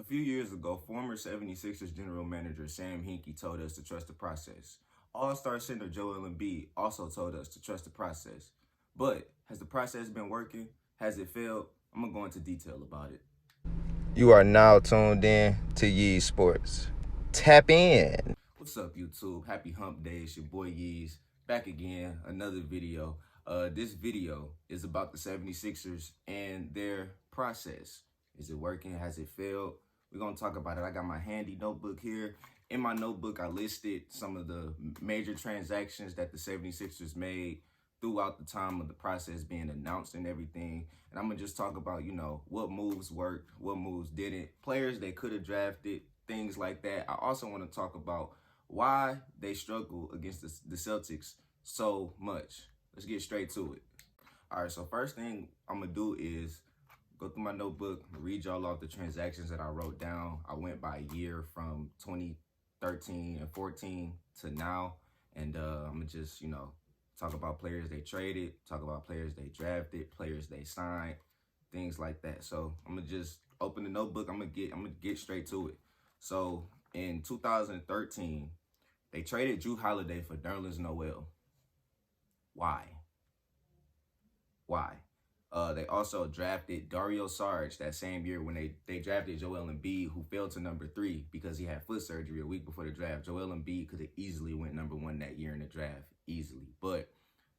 few years ago, former 76ers general manager Sam Hinkie told us to trust the process. All-star center Joel Embiid also told us to trust the process. But has the process been working? Has it failed? I'm going to go into detail about it. You are now tuned in to Yeez Sports. Tap in. What's up, YouTube? Happy hump day. It's your boy Yeez. Back again, another video. This video is about the 76ers and their process. Is it working? Has it failed? We're going to talk about it. I got my handy notebook here. In my notebook, I listed some of the major transactions that the 76ers made throughout the time of the process being announced and everything. And I'm going to just talk about, what moves worked, what moves didn't, players they could have drafted, things like that. I also want to talk about why they struggle against the Celtics so much. Let's get straight to it. All right, so first thing I'm going to do is go through my notebook, read y'all off the transactions that I wrote down. I went by year from 2013 and 14 to now. And I'm going to just, talk about players they traded, talk about players they drafted, players they signed, things like that. So I'm going to just open the notebook. I'm going to get straight to it. So in 2013, they traded Jrue Holiday for Nerlens Noel. Why? They also drafted Dario Saric that same year when they drafted Joel Embiid, who fell to number 3 because he had foot surgery a week before the draft. Joel Embiid could have easily went number 1 that year in the draft, easily. But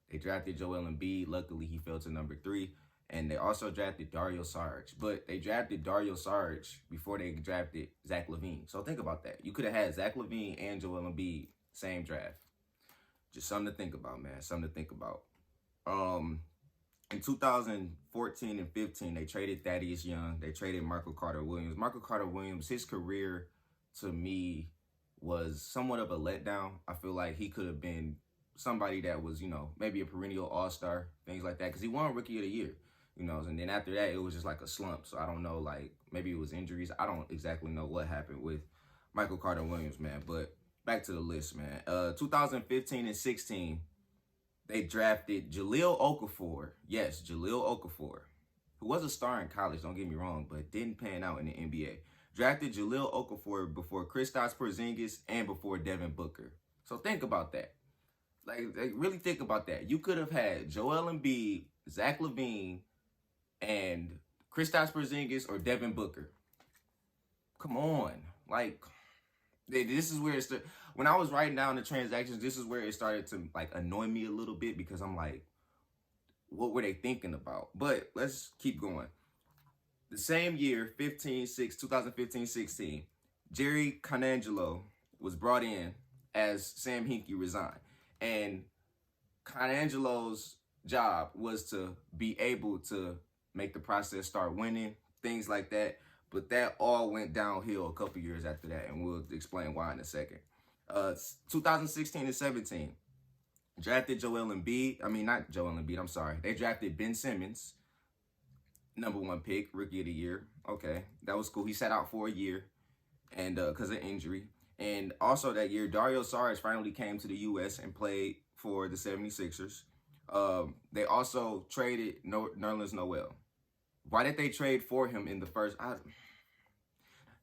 they drafted Joel Embiid. Luckily, he fell to number 3. And they also drafted Dario Saric. But they drafted Dario Saric before they drafted Zach LaVine. So think about that. You could have had Zach LaVine and Joel Embiid same draft. Just something to think about, man. Something to think about. In 2014 and 15, they traded Thaddeus Young. They traded Michael Carter-Williams. Michael Carter-Williams, his career, to me, was somewhat of a letdown. I feel like he could have been somebody that was, maybe a perennial all-star, things like that, because he won Rookie of the Year, and then after that, it was just like a slump. So I don't know, maybe it was injuries. I don't exactly know what happened with Michael Carter-Williams, man, but back to the list, man. 2015 and 16, they drafted Jahlil Okafor. Yes, Jahlil Okafor, who was a star in college, don't get me wrong, but didn't pan out in the NBA. Drafted Jahlil Okafor before Kristaps Porzingis and before Devin Booker. So think about that. Really think about that. You could have had Joel Embiid, Zach LaVine, and Kristaps Porzingis or Devin Booker. Come on. This is where it's when I was writing down the transactions, this is where it started to annoy me a little bit, because I'm like, what were they thinking about? But let's keep going. The same year, 2015-16, Jerry Colangelo was brought in as Sam Hinkie resigned. And Colangelo's job was to be able to make the process start winning, things like that. But that all went downhill a couple years after that, and we'll explain why in a second. 2016 and 17, drafted not Joel Embiid, I'm sorry. They drafted Ben Simmons, number 1 pick, Rookie of the Year. Okay, that was cool. He sat out for a year and because of injury. And also that year, Dario Saric finally came to the U.S. and played for the 76ers. They also traded Nerlens Noel. Why did they trade for him in the first?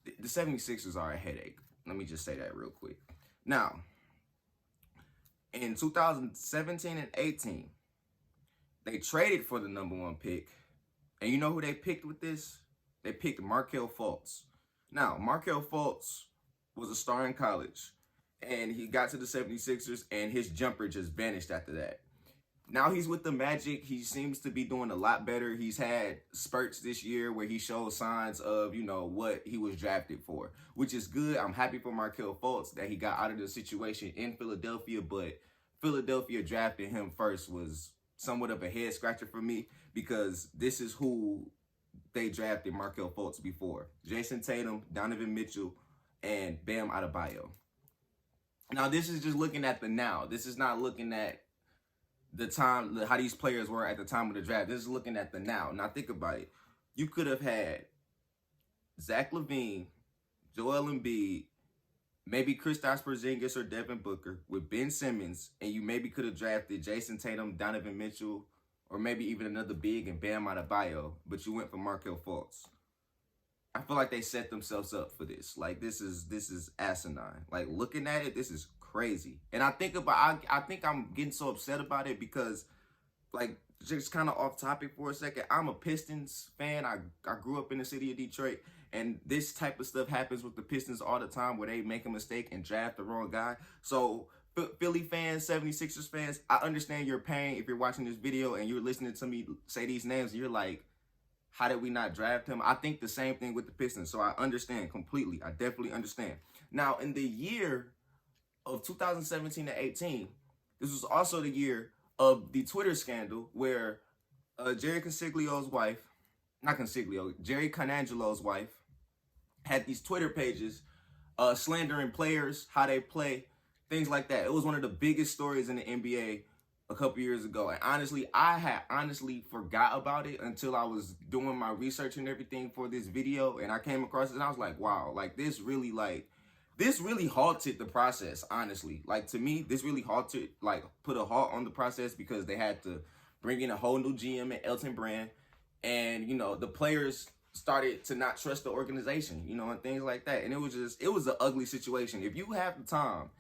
The 76ers are a headache. Let me just say that real quick. Now, in 2017 and 18, they traded for the number 1 pick. And you know who they picked with this? They picked Markelle Fultz. Now, Markelle Fultz was a star in college, and he got to the 76ers, and his jumper just vanished after that. Now he's with the Magic. He seems to be doing a lot better. He's had spurts this year where he showed signs of, what he was drafted for, which is good. I'm happy for Markelle Fultz that he got out of the situation in Philadelphia, but Philadelphia drafting him first was somewhat of a head scratcher for me, because this is who they drafted Markelle Fultz before: Jason Tatum, Donovan Mitchell, and Bam Adebayo. Now, this is just looking at the now. This is not looking at the time, how these players were at the time of the draft. This is looking at the now. Now, think about it. You could have had Zach LaVine, Joel Embiid, maybe Kristaps Porzingis or Devin Booker with Ben Simmons, and you maybe could have drafted Jason Tatum, Donovan Mitchell, or maybe even another big and Bam Adebayo, but you went for Markelle Fultz. I feel like they set themselves up for this. Like this is asinine. Like looking at it, this is crazy. And I think I'm getting so upset about it because, like, just kind of off topic for a second, I'm a Pistons fan. I grew up in the city of Detroit, and this type of stuff happens with the Pistons all the time where they make a mistake and draft the wrong guy. So Philly fans, 76ers fans, I understand your pain if you're watching this video and you're listening to me say these names and you're like, how did we not draft him? I think the same thing with the Pistons. So I understand completely. I definitely understand. Now, in the year of 2017 to 18, this was also the year of the Twitter scandal where Jerry Consiglio's wife, not Consiglio, Jerry Canangelo's wife, had these Twitter pages slandering players, how they play, things like that. It was one of the biggest stories in the NBA a couple years ago. And honestly, I had forgot about it until I was doing my research and everything for this video. And I came across it and I was like, wow, like this really halted the process, honestly. Like, to me, this really put a halt on the process because they had to bring in a whole new GM and Elton Brand. And, you know, the players started to not trust the organization, you know, and things like that. And it was an ugly situation. If you have the time,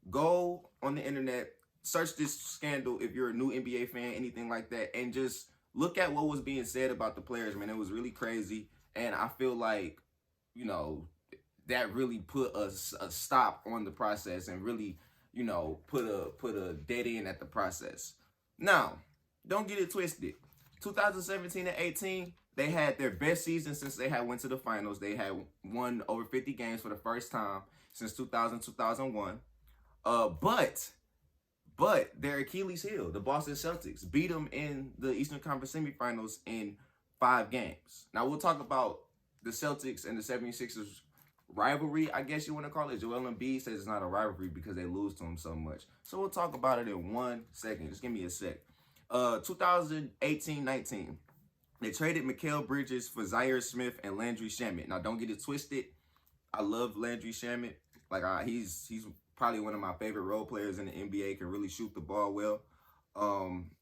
go on the internet, search this scandal if you're a new NBA fan, anything like that, and just look at what was being said about the players, man. It was really crazy. And I feel like, you know, that really put a stop on the process and really, you know, put a dead end at the process. Now, don't get it twisted. 2017 and 18, they had their best season since they had went to the finals. They had won over 50 games for the first time since 2000-2001. But their Achilles heel, the Boston Celtics, beat them in the Eastern Conference semifinals in 5 games. Now, we'll talk about the Celtics and the 76ers rivalry, I guess you want to call it. Joel Embiid says it's not a rivalry because they lose to him so much. So we'll talk about it in 1 second. Just give me a sec. 2018-19, they traded Mikal Bridges for Zaire Smith and Landry Shamet. Now, don't get it twisted. I love Landry Shamet. Like, he's probably one of my favorite role players in the NBA, can really shoot the ball well.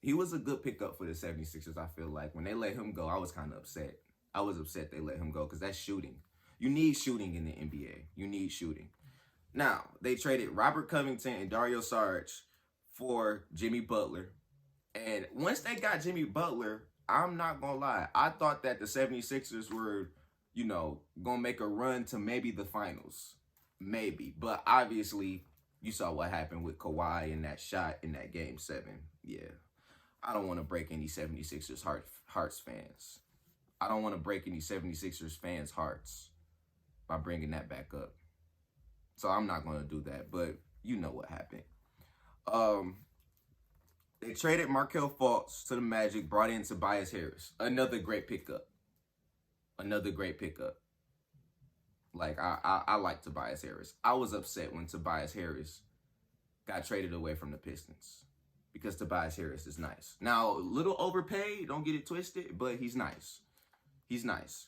He was a good pickup for the 76ers, I feel like. When they let him go, I was kind of upset. I was upset they let him go because that's shooting. You need shooting in the NBA. You need shooting. Now, they traded Robert Covington and Dario Saric for Jimmy Butler. And once they got Jimmy Butler, I'm not going to lie, I thought that the 76ers were, you know, going to make a run to maybe the finals. Maybe. But obviously, you saw what happened with Kawhi in that shot in that Game 7. Yeah. I don't want to break any 76ers hearts fans. I don't want to break any 76ers fans' hearts by bringing that back up. So I'm not going to do that. But you know what happened. They traded Markelle Fultz to the Magic, brought in Tobias Harris. Another great pickup. Like, I like Tobias Harris. I was upset when Tobias Harris got traded away from the Pistons because Tobias Harris is nice. Now, a little overpaid, don't get it twisted, but he's nice. He's nice.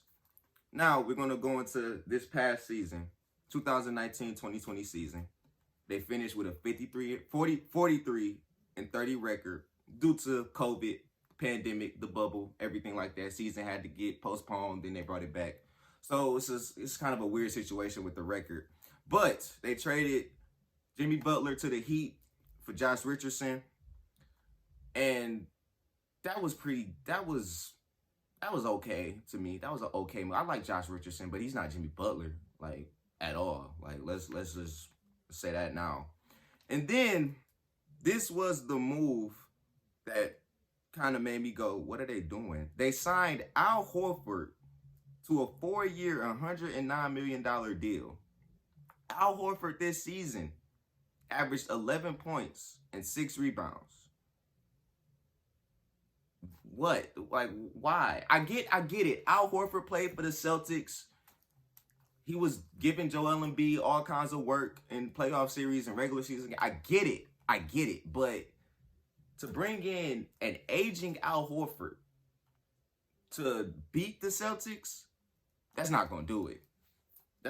Now, we're going to go into this past season, 2019-2020 season. They finished with a 43-30 record due to COVID, pandemic, the bubble, everything like that. Season had to get postponed, then they brought it back. So it's kind of a weird situation with the record. But they traded Jimmy Butler to the Heat for Josh Richardson. And that was okay to me. That was an okay move. I like Josh Richardson, but he's not Jimmy Butler, like, at all. Like, let's just say that now. And then this was the move that kind of made me go, what are they doing? They signed Al Horford to a 4-year, $109 million deal. Al Horford this season averaged 11 points and 6 rebounds. What? Like, why? I get it. Al Horford played for the Celtics. He was giving Joel Embiid all kinds of work in playoff series and regular season. I get it. But to bring in an aging Al Horford to beat the Celtics, that's not going to do it. The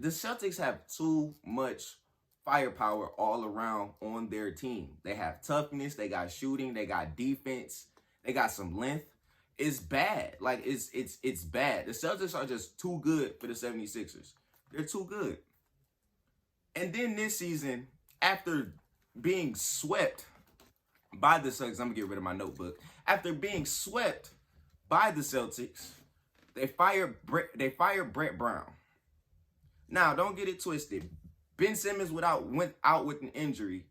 Celtics have too much firepower all around on their team. They have toughness, they got shooting, they got defense, they got some length. is bad. Like, it's bad. The Celtics are just too good for the 76ers. They're too good. And then this season, after being swept by the Celtics, I'm gonna get rid of my notebook. After being swept by the Celtics, they fired Brett Brown. Now, don't get it twisted. Ben Simmons went out with an injury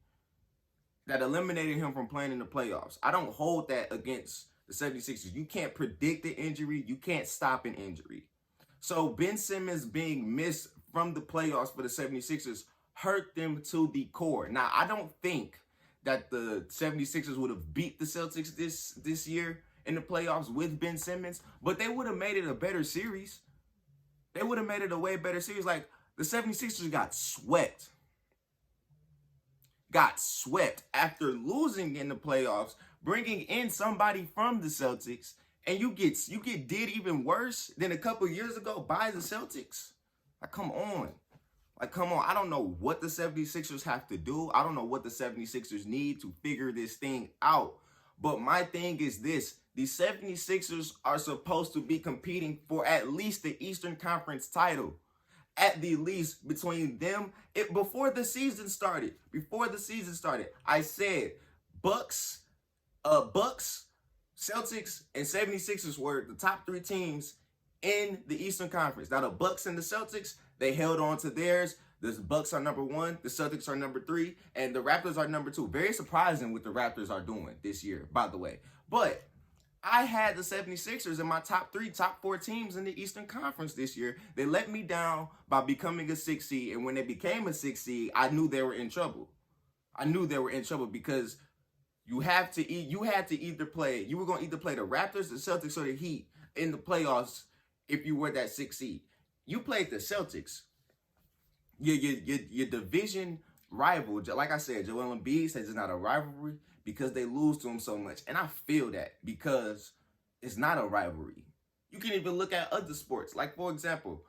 that eliminated him from playing in the playoffs. I don't hold that against the 76ers. You can't predict the injury. You can't stop an injury. So Ben Simmons being missed from the playoffs for the 76ers hurt them to the core. Now, I don't think that the 76ers would have beat the Celtics this year in the playoffs with Ben Simmons, but they would have made it a better series. They would have made it a way better series. Like, the 76ers got swept. Got swept after losing in the playoffs, bringing in somebody from the Celtics, and you get did even worse than a couple years ago by the Celtics. Like, come on. Like, come on. I don't know what the 76ers have to do. I don't know what the 76ers need to figure this thing out. But my thing is this. The 76ers are supposed to be competing for at least the Eastern Conference title. At the least, between them, before the season started, I said Bucks, Celtics, and 76ers were the top three teams in the Eastern Conference. Now, the Bucks and the Celtics, they held on to theirs. The Bucks are number one, the Celtics are number three, and the Raptors are number two. Very surprising what the Raptors are doing this year, by the way. But I had the 76ers in my top four teams in the Eastern Conference this year. They let me down by becoming a 6 seed, and when they became a 6 seed, I knew they were in trouble. Because you had to either play the Raptors, the Celtics, or the Heat in the playoffs if you were that 6 seed. You played the Celtics. Your division rival, like I said, Joel Embiid says it's not a rivalry because they lose to him so much. And I feel that because it's not a rivalry. You can even look at other sports. Like, for example,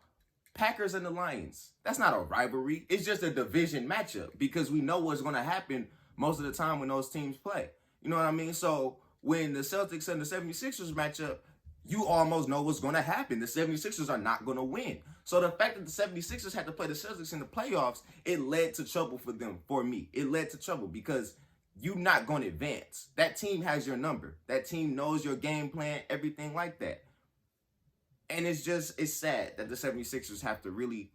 Packers and the Lions. That's not a rivalry. It's just a division matchup because we know what's going to happen most of the time when those teams play. You know what I mean? So when the Celtics and the 76ers match up, you almost know what's going to happen. The 76ers are not going to win. So the fact that the 76ers had to play the Celtics in the playoffs, it led to trouble for me. It led to trouble because you're not going to advance. That team has your number. That team knows your game plan, everything like that. And it's sad that the 76ers have to really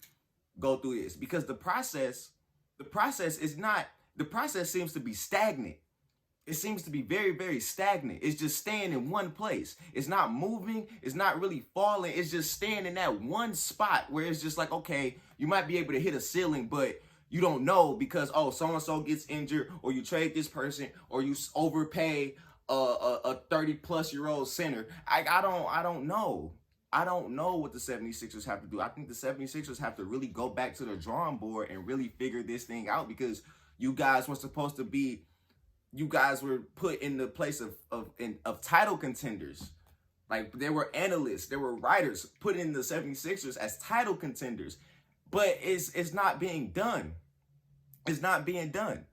go through this because the process seems to be stagnant. It seems to be very, very stagnant. It's just staying in one place. It's not moving. It's not really falling. It's just staying in that one spot where it's just like, okay, you might be able to hit a ceiling, but you don't know because, so-and-so gets injured, or you trade this person, or you overpay a 30-plus-year-old center. I don't know. I don't know what the 76ers have to do. I think the 76ers have to really go back to the drawing board and really figure this thing out because you guys were put in the place of title contenders. Like, there were analysts, there were writers put in the 76ers as title contenders. But it's not being done. It's not being done.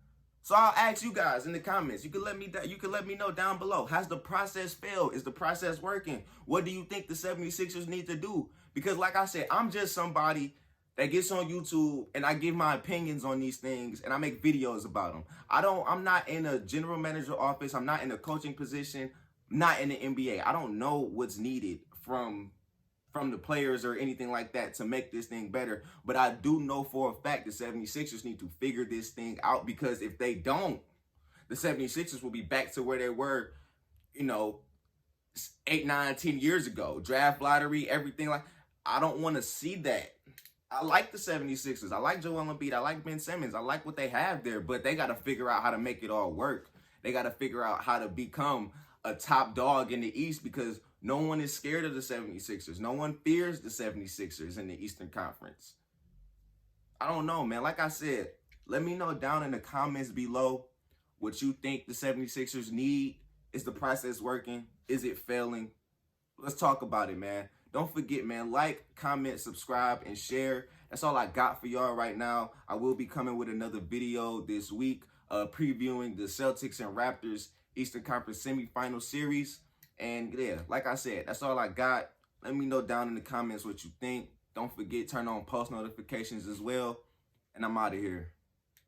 So I'll ask you guys in the comments. You can let me know down below. Has the process failed? Is the process working? What do you think the 76ers need to do? Because like I said, I'm just somebody that gets on YouTube and I give my opinions on these things and I make videos about them. I'm not in a general manager office. I'm not in a coaching position. I'm not in the NBA. I don't know what's needed from the players or anything like that to make this thing better. But I do know for a fact the 76ers need to figure this thing out because if they don't, the 76ers will be back to where they were, 8, 9, 10 years ago. Draft lottery, everything. Like, I don't want to see that. I like the 76ers. I like Joel Embiid. I like Ben Simmons. I like what they have there, but they got to figure out how to make it all work. They got to figure out how to become a top dog in the East because no one is scared of the 76ers. No one fears the 76ers in the Eastern Conference. I don't know, man. Like I said, let me know down in the comments below what you think the 76ers need. Is the process working? Is it failing? Let's talk about it, man. Don't forget, man, like, comment, subscribe, and share. That's all I got for y'all right now. I will be coming with another video this week previewing the Celtics and Raptors Eastern Conference semifinal series. And yeah, like I said, that's all I got. Let me know down in the comments what you think. Don't forget, turn on post notifications as well. And I'm out of here.